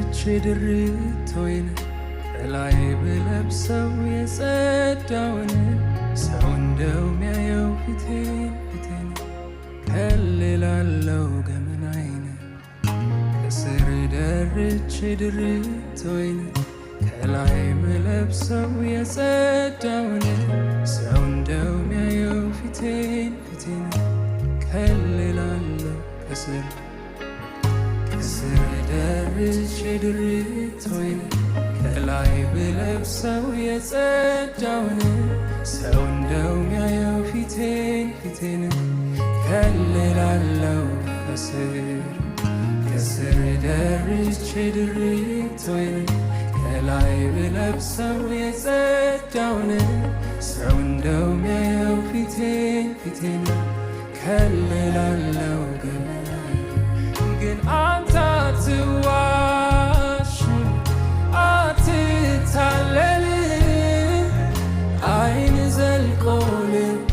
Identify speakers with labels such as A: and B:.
A: ደርቼ ድሪቶዬን ከላይ ብለብሰው የጸዳውን ሰው እንደው ሚያየው ፊቴን ከልላለው ገመናዬን ከስር ደርቼ ድሪቶዬን ከላይ ብለብሰው የጸዳውን ሰው እንደው ሚያየው ፊቴን ከልላለው ከስር ደርቼ ድሪቶዬን ከላይ ብለብሰው የጸዳውን ሰው እንደው ሚያየው ፊቴን ከልላለው ከስር ደርቼ ድሪቶዬን ከላይ ብለብሰው የጸዳውን ሰው እንደው ሚያየው ፊቴን ከልላለው ግን አንተ አትዋሽም አትታለልም አይን ዘልቆ ልብ